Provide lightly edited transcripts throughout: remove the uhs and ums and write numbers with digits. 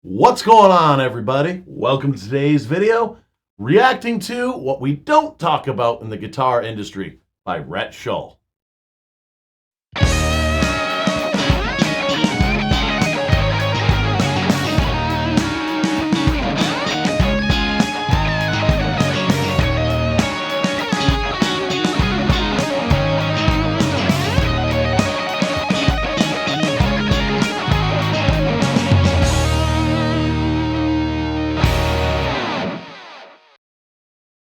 What's going on, everybody? Welcome to today's video, reacting to What We Don't Talk About in the Guitar Industry by Rhett Shull.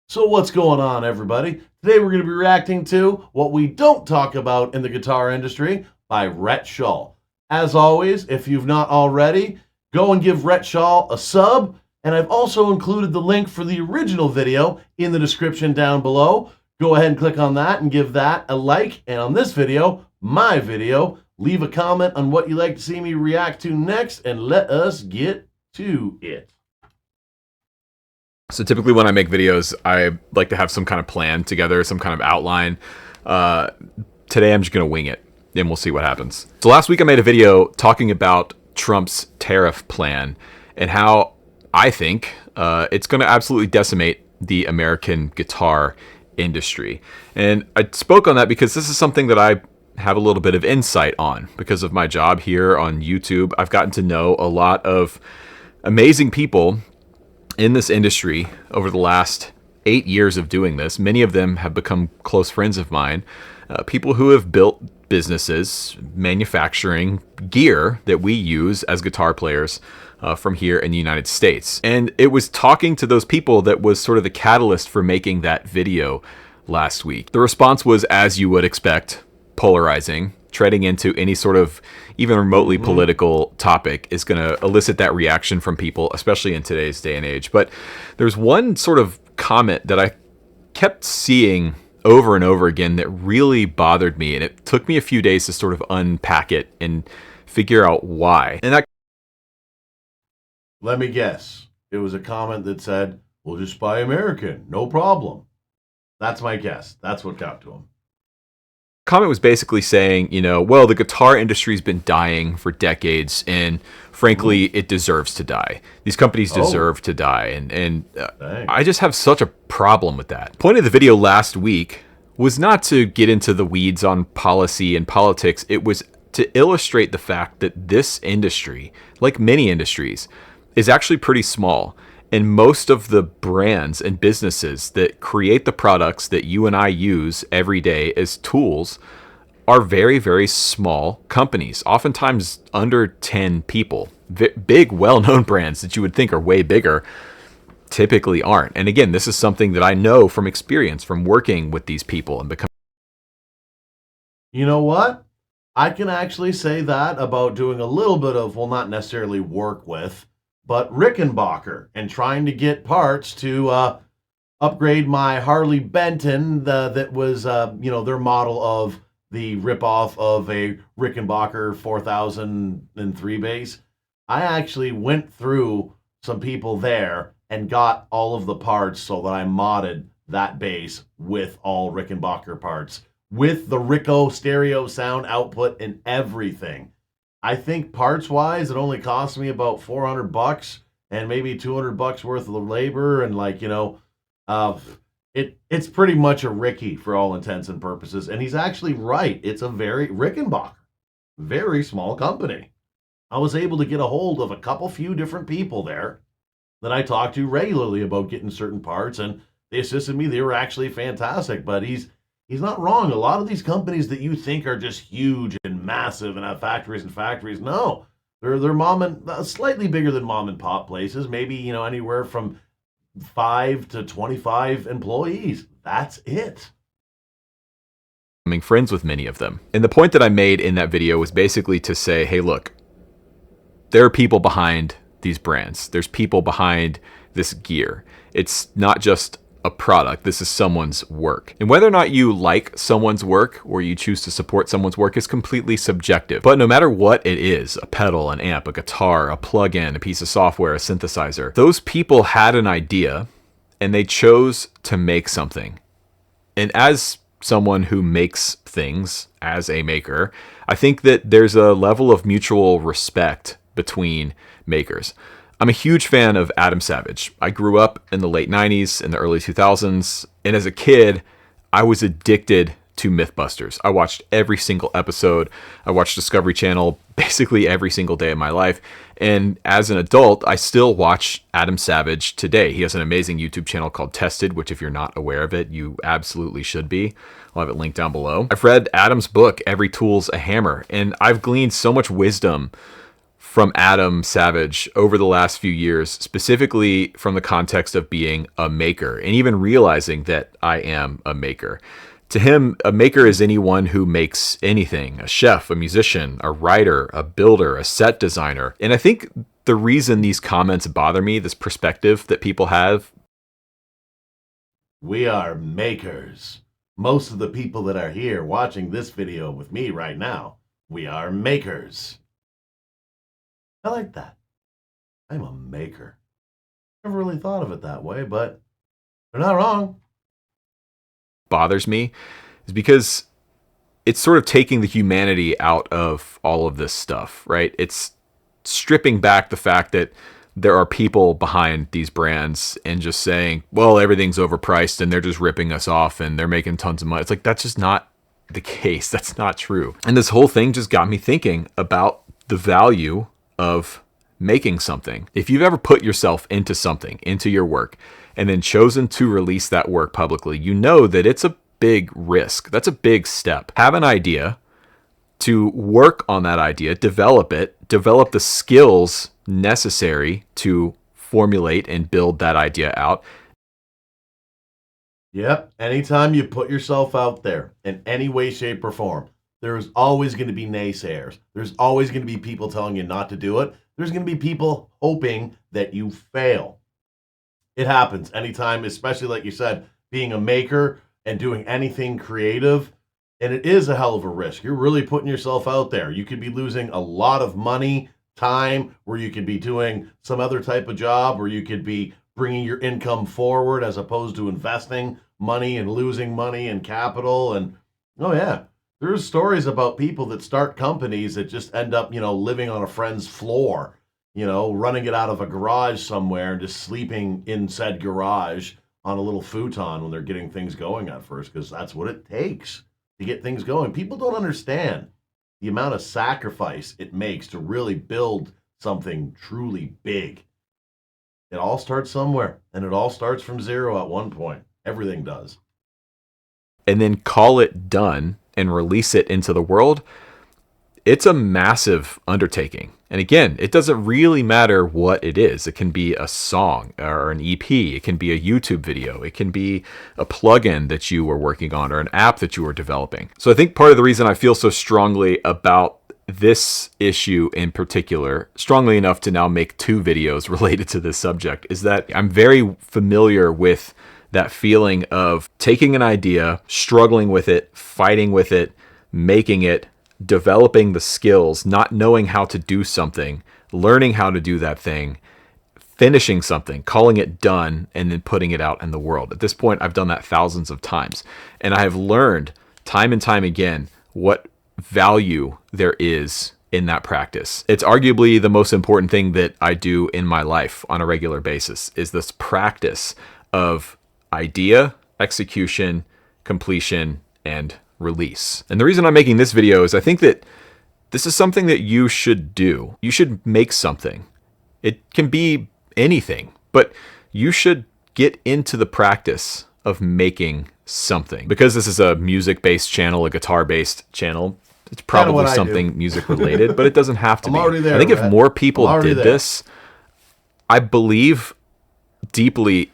So what's going on, everybody? Today we're going to be reacting to What We Don't Talk About in the Guitar Industry by Rhett Shull. As always, if you've not already, go and give Rhett Shull a sub, and I've also included the link for the original video in the description down below. Go ahead and click on that and give that a like, and on this video, my video, leave a comment on what you'd like to see me react to next, and let us get to it. So typically when I make videos, I like to have some kind of plan together, some kind of outline. Today I'm just going to wing it, and we'll see what happens. So last week I made a video talking about Trump's tariff plan and how I think it's going to absolutely decimate the American guitar industry. And I spoke on that because this is something that I have a little bit of insight on because of my job here on YouTube. I've gotten to know a lot of amazing people in this industry over the last 8 years of doing this. Many of them have become close friends of mine, people who have built businesses manufacturing gear that we use as guitar players from here in the United States. And it was talking to those people that was sort of the catalyst for making that video last week. The response was, as you would expect, polarizing. Treading into any sort of even remotely political topic is going to elicit that reaction from people, especially in today's day and age. But there's one sort of comment that I kept seeing over and over again that really bothered me, and it took me a few days to sort of unpack it and figure out why. And that, let me guess. It was a comment that said, "We'll just buy American, no problem." That's my guess. That's what got to him. Comment was basically saying, you know, well, the guitar industry's been dying for decades, and frankly, it deserves to die. These companies deserve to die, and I just have such a problem with that. The point of the video last week was not to get into the weeds on policy and politics. It was to illustrate the fact that this industry, like many industries, is actually pretty small. And most of the brands and businesses that create the products that you and I use every day as tools are very, very small companies, oftentimes under 10 people. Big, well-known brands that you would think are way bigger typically aren't. And again, this is something that I know from experience, from working with these people and becoming. You know what? I can actually say that about doing a little bit of, well, not necessarily work with, but Rickenbacker, and trying to get parts to upgrade my Harley Benton that was, their model of the ripoff of a Rickenbacker 4003 bass. I actually went through some people there and got all of the parts so that I modded that bass with all Rickenbacker parts, with the Rico stereo sound output and everything. I think parts-wise, it only cost me about $400 and maybe $200 worth of the labor, and it's pretty much a Ricky for all intents and purposes. And he's actually right. It's a very Rickenbacker, very small company. I was able to get a hold of a few different people there that I talked to regularly about getting certain parts, and they assisted me. They were actually fantastic. But he's not wrong. A lot of these companies that you think are just huge and massive and have factories and factories, no, they're slightly bigger than mom and pop places. Maybe, anywhere from 5 to 25 employees. That's it. Becoming friends with many of them. And the point that I made in that video was basically to say, hey, look, there are people behind these brands. There's people behind this gear. It's not just a product. This is someone's work. And whether or not you like someone's work or you choose to support someone's work is completely subjective. But no matter what it is, a pedal, an amp, a guitar, a plug-in, a piece of software, a synthesizer, those people had an idea and they chose to make something. And as someone who makes things, as a maker, I think that there's a level of mutual respect between makers. I'm a huge fan of Adam Savage. I grew up in the late 90s and the early 2000s, and as a kid, I was addicted to Mythbusters. I watched every single episode. I watched Discovery Channel basically every single day of my life. And as an adult, I still watch Adam Savage today. He has an amazing YouTube channel called Tested, which if you're not aware of it, you absolutely should be. I'll have it linked down below. I've read Adam's book, Every Tool's a Hammer, and I've gleaned so much wisdom from Adam Savage over the last few years, specifically from the context of being a maker and even realizing that I am a maker. To him, a maker is anyone who makes anything: a chef, a musician, a writer, a builder, a set designer. And I think the reason these comments bother me, this perspective that people have, We are makers. Most of the people that are here watching this video with me right now, we are makers. I like that. I'm a maker. Never really thought of it that way, but they're not wrong. bothers me is because it's sort of taking the humanity out of all of this stuff, right? It's stripping back the fact that there are people behind these brands and just saying, well, everything's overpriced and they're just ripping us off and they're making tons of money. It's like, that's just not the case. That's not true. And this whole thing just got me thinking about the value of making something. If you've ever put yourself into something, into your work, and then chosen to release that work publicly, you know that it's a big risk. That's a big step. Have an idea, to work on that idea, develop it, develop the skills necessary to formulate and build that idea out. Yep. Anytime you put yourself out there in any way, shape, or form, there's always going to be naysayers. There's always going to be people telling you not to do it. There's going to be people hoping that you fail. It happens anytime, especially like you said, being a maker and doing anything creative. And it is a hell of a risk. You're really putting yourself out there. You could be losing a lot of money, time, where you could be doing some other type of job, or you could be bringing your income forward as opposed to investing money and losing money and capital. And oh yeah, there's stories about people that start companies that just end up, living on a friend's floor, running it out of a garage somewhere and just sleeping in said garage on a little futon when they're getting things going at first, because that's what it takes to get things going. People don't understand the amount of sacrifice it makes to really build something truly big. It all starts somewhere, and it all starts from zero at one point. Everything does. And then call it done and release it into the world. It's a massive undertaking. And again, it doesn't really matter what it is. It can be a song or an EP. It can be a YouTube video. It can be a plugin that you were working on or an app that you were developing. So I think part of the reason I feel so strongly about this issue in particular, strongly enough to now make 2 videos related to this subject, is that I'm very familiar with that feeling of taking an idea, struggling with it, fighting with it, making it, developing the skills, not knowing how to do something, learning how to do that thing, finishing something, calling it done, and then putting it out in the world. At this point, I've done that thousands of times. And I have learned time and time again what value there is in that practice. It's arguably the most important thing that I do in my life on a regular basis, is this practice of idea, execution, completion, and release. And the reason I'm making this video is I think that this is something that you should do. You should make something. It can be anything, but you should get into the practice of making something. Because this is a music-based channel, a guitar-based channel, it's probably something music-related, but it doesn't have to I'm be. already there, I think if Rhett. more people did there. this, I believe deeply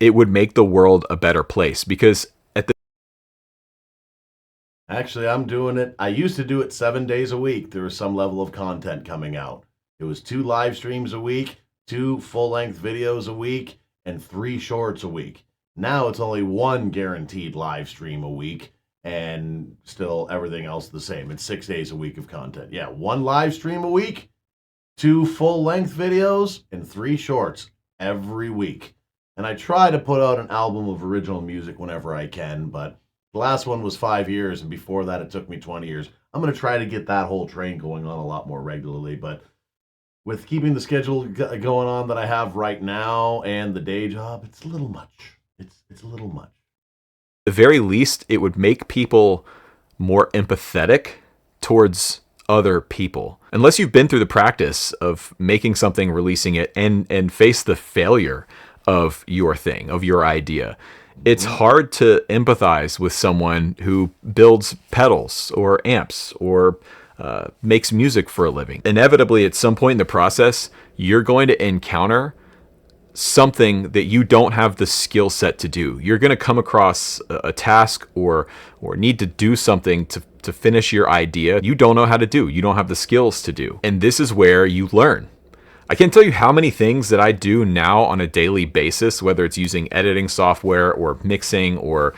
it would make the world a better place. Because Actually, I'm doing it. I used to do it 7 days a week. There was some level of content coming out. It was 2 live streams a week, 2 full-length videos a week, and 3 shorts a week. Now it's only 1 guaranteed live stream a week, and still everything else the same. It's 6 days a week of content. Yeah, 1 live stream a week, 2 full-length videos, and 3 shorts every week. And I try to put out an album of original music whenever I can, but the last one was 5 years, and before that it took me 20 years. I'm going to try to get that whole train going on a lot more regularly, but with keeping the schedule going on that I have right now and the day job, it's a little much. It's a little much. At the very least, it would make people more empathetic towards other people. Unless you've been through the practice of making something, releasing it, and face the failure of your thing, of your idea, it's hard to empathize with someone who builds pedals or amps or makes music for a living. Inevitably, at some point in the process, you're going to encounter something that you don't have the skill set to do. You're going to come across a task or need to do something to finish your idea you don't know how to do. You don't have the skills to do. And this is where you learn. I can't tell you how many things that I do now on a daily basis, whether it's using editing software or mixing or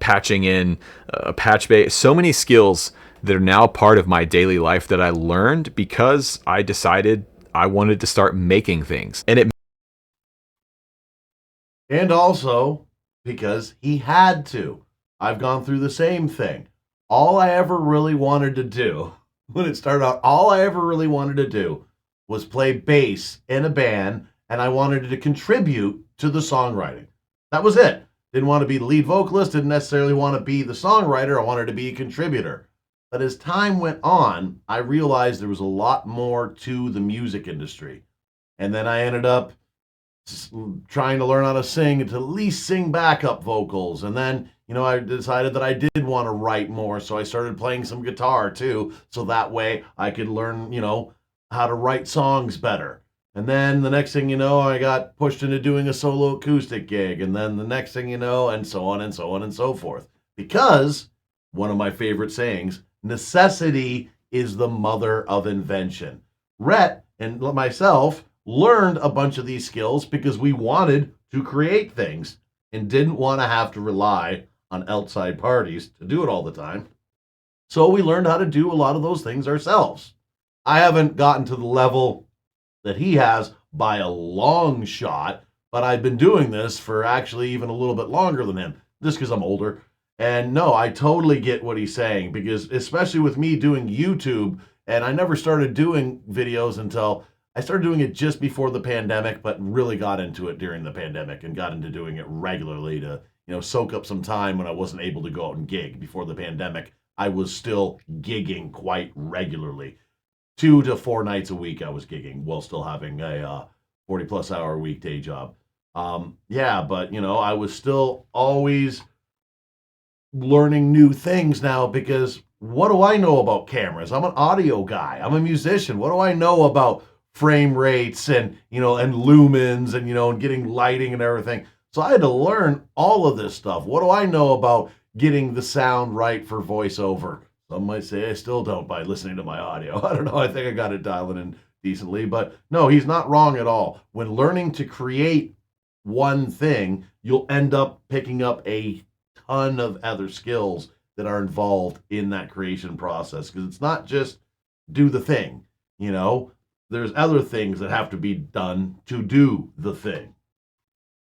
patching in a patch bay. So many skills that are now part of my daily life that I learned because I decided I wanted to start making things. And also because he had to. I've gone through the same thing. All I ever really wanted to do, when it started out, all I ever really wanted to do was play bass in a band, and I wanted to contribute to the songwriting. That was it. Didn't want to be the lead vocalist, didn't necessarily want to be the songwriter, I wanted to be a contributor. But as time went on, I realized there was a lot more to the music industry. And then I ended up trying to learn how to sing and to at least sing backup vocals. And then, I decided that I did want to write more. So I started playing some guitar too. So that way I could learn, how to write songs better. And then the next thing you know, I got pushed into doing a solo acoustic gig. And then the next thing you know, and so on and so on and so forth. Because one of my favorite sayings, necessity is the mother of invention. Rhett and myself learned a bunch of these skills because we wanted to create things and didn't want to have to rely on outside parties to do it all the time. So we learned how to do a lot of those things ourselves. I haven't gotten to the level that he has by a long shot, but I've been doing this for actually even a little bit longer than him, just because I'm older. And no, I totally get what he's saying, because especially with me doing YouTube, and I never started doing videos until I started doing it just before the pandemic, but really got into it during the pandemic and got into doing it regularly to, soak up some time when I wasn't able to go out and gig. Before the pandemic, I was still gigging quite regularly. 2 to 4 nights a week I was gigging while still having a 40 plus hour weekday job. But I was still always learning new things now, because what do I know about cameras? I'm an audio guy. I'm a musician. What do I know about frame rates and and lumens and and getting lighting and everything? So I had to learn all of this stuff. What do I know about getting the sound right for voiceover? Some might say I still don't by listening to my audio. I don't know. I think I got it dialing in decently, but no, he's not wrong at all. When learning to create one thing, you'll end up picking up a ton of other skills that are involved in that creation process, because it's not just do the thing. There's other things that have to be done to do the thing.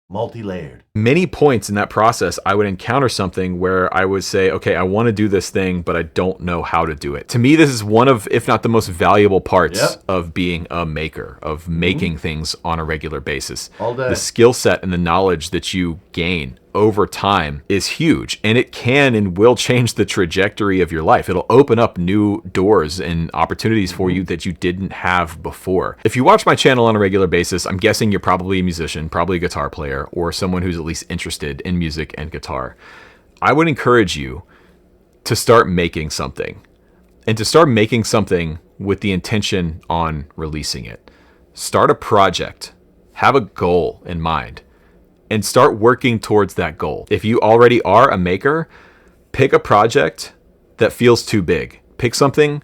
Multi-layered. Many points in that process, I would encounter something where I would say, okay, I want to do this thing, but I don't know how to do it. To me, this is one of, if not the most valuable parts of being a maker, of making things on a regular basis. All day. The skill set and the knowledge that you gain over time is huge, and it can and will change the trajectory of your life. It'll open up new doors and opportunities for you that you didn't have before. If you watch my channel on a regular basis, I'm guessing you're probably a musician, probably a guitar player, or someone who's at least interested in music and guitar. I would encourage you to start making something, and to start making something with the intention on releasing it. Start a project, have a goal in mind, and start working towards that goal. If you already are a maker, pick a project that feels too big. Pick something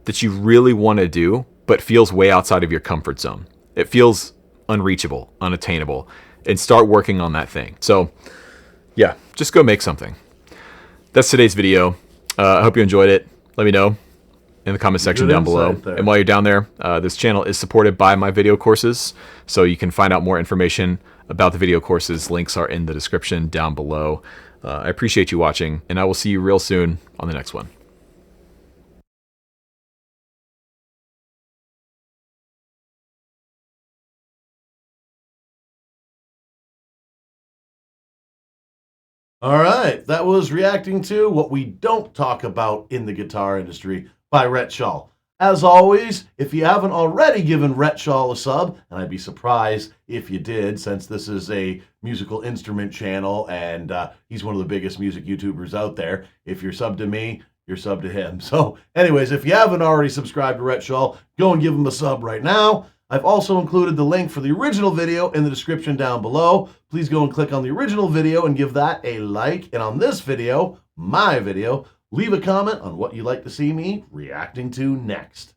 that you really want to do, but feels way outside of your comfort zone. It feels unreachable, unattainable, and start working on that thing. So yeah, just go make something. That's today's video. I hope you enjoyed it. Let me know in the comment section down below. And while you're down there, this channel is supported by my video courses, so you can find out more information about the video courses. Links are in the description down below. I appreciate you watching, and I will see you real soon on the next one. All right, that was reacting to What We Don't Talk About in the Guitar Industry by Rhett Shaw. As always, if you haven't already given Rhett Shaw a sub, and I'd be surprised if you did, since this is a musical instrument channel and he's one of the biggest music YouTubers out there. If you're subbed to me, you're subbed to him. So anyways, if you haven't already subscribed to Rhett Shaw, go and give him a sub right now. I've also included the link for the original video in the description down below. Please go and click on the original video and give that a like. And on this video, my video, leave a comment on what you'd like to see me reacting to next.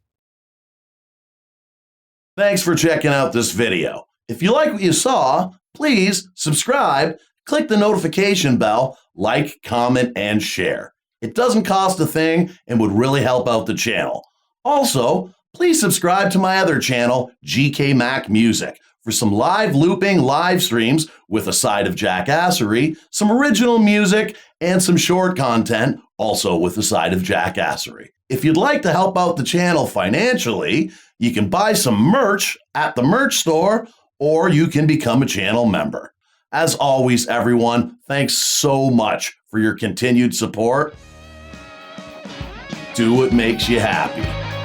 Thanks for checking out this video. If you like what you saw, please subscribe, click the notification bell, like, comment, and share. It doesn't cost a thing and would really help out the channel. Also, please subscribe to my other channel, GK Mac Music, for some live looping live streams with a side of jackassery, some original music, and some short content, also with a side of jackassery. If you'd like to help out the channel financially, you can buy some merch at the merch store, or you can become a channel member. As always, everyone, thanks so much for your continued support. Do what makes you happy.